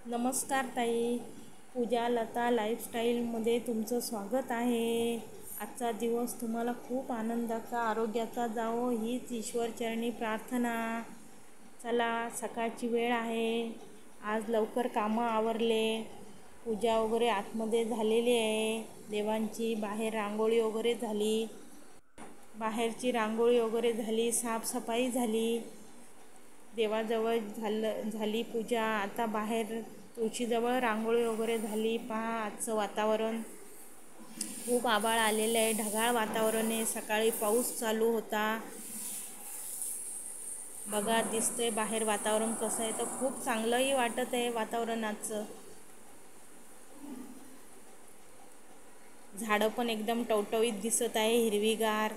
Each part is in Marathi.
नमस्कार ताई. पूजा लता लाईफस्टाईलमध्ये तुमचं स्वागत आहे. आजचा दिवस तुम्हाला खूप आनंदाचा आरोग्याचा जावो हीच ईश्वरचरणी प्रार्थना. चला, सकाळची वेळ आहे. आज लवकर कामं आवरले. पूजा वगैरे आतमध्ये झालेली आहे देवांची. बाहेर रांगोळी वगैरे झाली. बाहेरची रांगोळी वगैरे झाली, साफसफाई झाली. देवाजवळ झाली पूजा. आता बाहेर तुळशीजवळ रांगोळी वगैरे झाली. पहा, आजचं वातावरण खूप आभाळ आलेलं आहे. ढगाळ वातावरण आहे. सकाळी पाऊस चालू होता. बघा, दिसतंय बाहेर वातावरण कसं आहे. तर खूप चांगलंही वाटत आहे वातावरण आजचं. झाडं पण एकदम टवटवीत दिसत आहे, हिरवीगार.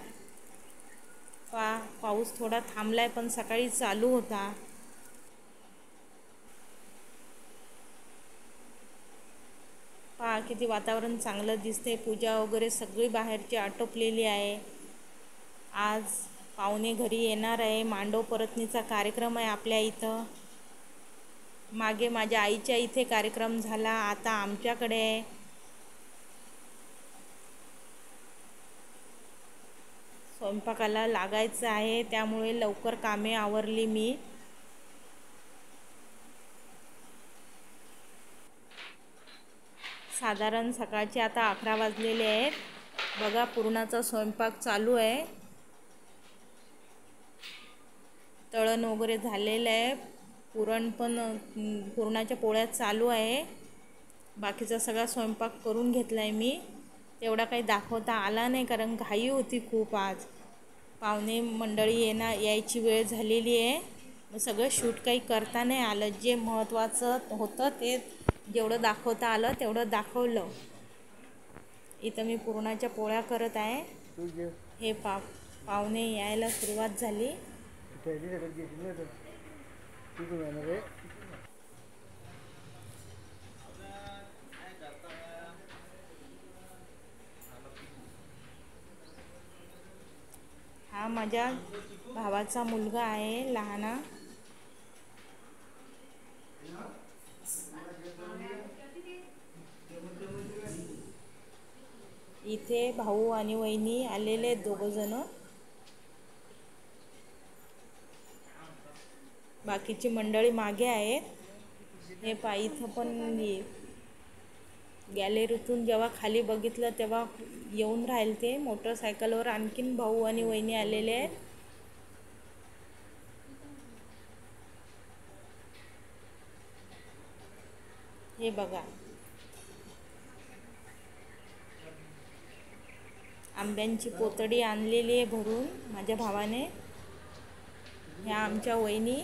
पाऊस थोडा थांबलाय पण सकाळी चालू होता. पहा, किती वातावरण चांगलं दिसते. पूजा वगैरे सगळी बाहेरची आटोपलेली आहे. आज पाहुणे घरी येणार आहे. मांडव परतनीचा कार्यक्रम आहे आपल्या इथं. मागे माझ्या आईच्या इथे कार्यक्रम झाला, आता आमच्याकडे आहे. स्वयंपाकाला लागायचं आहे, त्यामुळे लवकर कामे आवरली मी. साधारण सकाळचे आता 11 वाजलेले आहेत. बघा, पुरणाचा स्वयंपाक चालू आहे. तळण वगैरे झालेलं आहे. पुरणाच्या पोळ्या चालू आहे. बाकीचा सगळा स्वयंपाक करून घेतला आहे मी. तेवढा काही दाखवता आला नाही, कारण घाई होती खूप आज. पाहुणे मंडळी यायची वेळ झालेली आहे. मग सगळं शूट काही करता नाही आलं. जे महत्त्वाचं होतं ते जेवढं दाखवता आलं तेवढं दाखवलं. इथं मी पुरणाच्या पोळ्या करत आहे. हे पाहुणे यायला सुरुवात झाली. हा माझ्या भावाचा मुलगा आहे, लहाना. इथे भाऊ आणि वहिनी आलेले आहेत, दोघंजणं. बाकीची मंडळी मागे आहेत. हे इथं पण गॅलरीतून जेव्हा खाली बघितलं तेव्हा येऊन राहिले ते मोटरसायकलवर. आणखीन भाऊ आणि वहिनी आलेले आहेत. हे बघा, आंब्यांची पोतडी आणलेली आहे भरून माझ्या भावाने. ह्या आमच्या वहिनी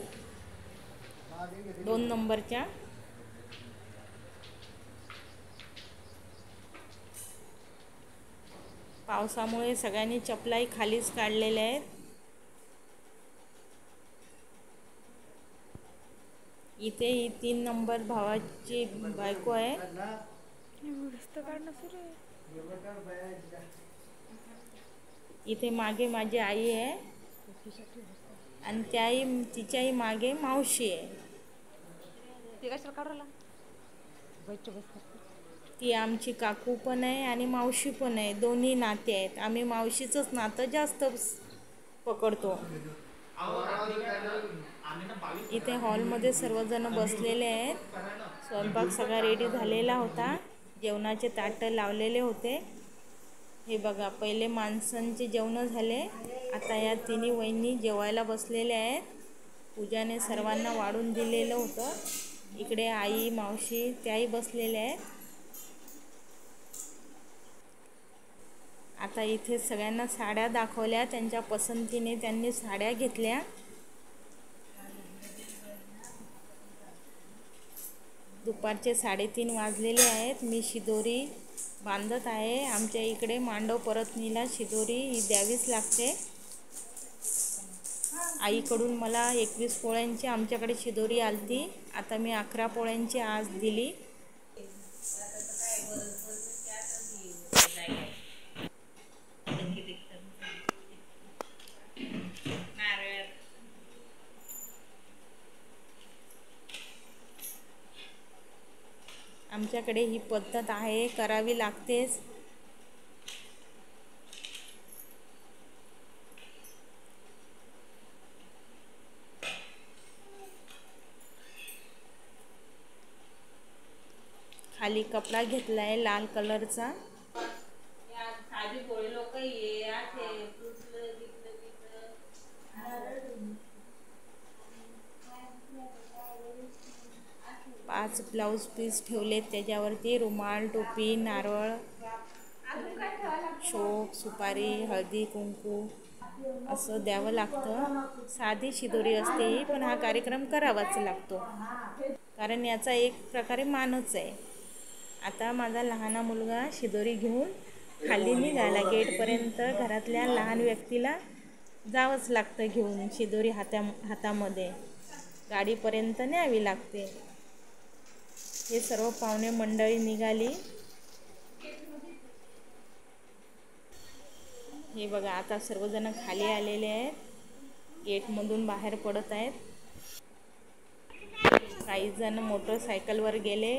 2 नंबरच्या. पावसामुळे सगळ्यांनी चपलाही खालीच काढलेल्या आहेत. इथे ही 3 नंबर भावाची बायको आहे. इथे मागे माझी आई आहे आणि तिच्याही मागे मावशी आहे. ती आमची काकू पण आहे आणि मावशी पण आहे. दोन्ही नाते आहेत. आम्ही मावशीचंच नातं जास्त पकडतो. इथे हॉलमध्ये सर्वजण बसलेले आहेत. स्वयंपाक सगळा रेडी झालेला होता. जेवणाचे ताटं लावलेले होते. हे बघा, पहिले माणसांचे जेवणं झाले. आता या तिन्ही वहिनी जेवायला बसलेल्या आहेत. पूजाने सर्वांना वाढून दिलेलं होतं. इकडे आई, मावशी त्याही बसलेल्या आहेत. आता इथे सगळ्यांना साड्या दाखवल्या. त्यांच्या पसंतीने त्यांनी साड्या घेतल्या. दुपारचे 3:30 वाजलेले आहेत. मी शिदोरी बांधत आहे. आमच्या इकडे मांडव परतनीला शिदोरी ही द्यावीच लागते. आईकडून मला 21 पोळ्यांची आमच्याकडे शिदोरी आलती. आता मी 11 पोळ्यांची आज दिली. आमच्याकडे ही पद्धत आहे, करावी लागतेच. खाली कपडा घेतलाय लाल कलरचा. लोक 5 ब्लाऊज पीस ठेवले, त्याच्यावरती रुमाल, टोपी, नारळ, शोक, सुपारी, हळदी कुंकू असं द्यावं लागतं. साधी शिदोरी असते ही, पण हा कार्यक्रम करावाच लागतो, कारण याचा एक प्रकारे मानच आहे. आता माझा लहान मुलगा शिदोरी घेऊन खाली निघाला गेटपर्यंत. घरातल्या लहान व्यक्तीला जावंच लागतं घेऊन, शिदोरी हातामध्ये गाडीपर्यंत न्यावी लागते. हे सर्व पाहुणे मंडळी निघाली. हे बघा, आता सर्वजण खाली आलेले आहेत, गेटमधून बाहेर पडत आहेत. काही जण मोटरसायकलवर गेले,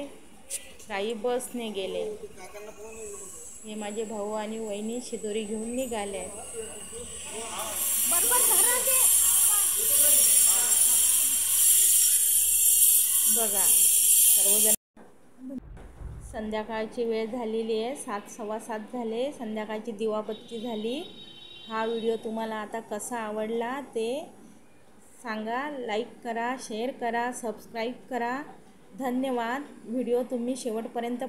काही बसने गेले. हे माझे भाऊ आणि वहिनी शिदोरी घेऊन निघाले. बघा सर्वजण. संध्याकाळची वेळ झालेली आहे, 7, 7:15 झाले. संध्याकाळची दिवाबत्ती झाली. हा व्हिडिओ तुम्हाला आता कसा आवडला ते सांगा. लाईक करा, शेअर करा, सबस्क्राईब करा. धन्यवाद. व्हिडिओ तुम्ही शेवटपर्यंत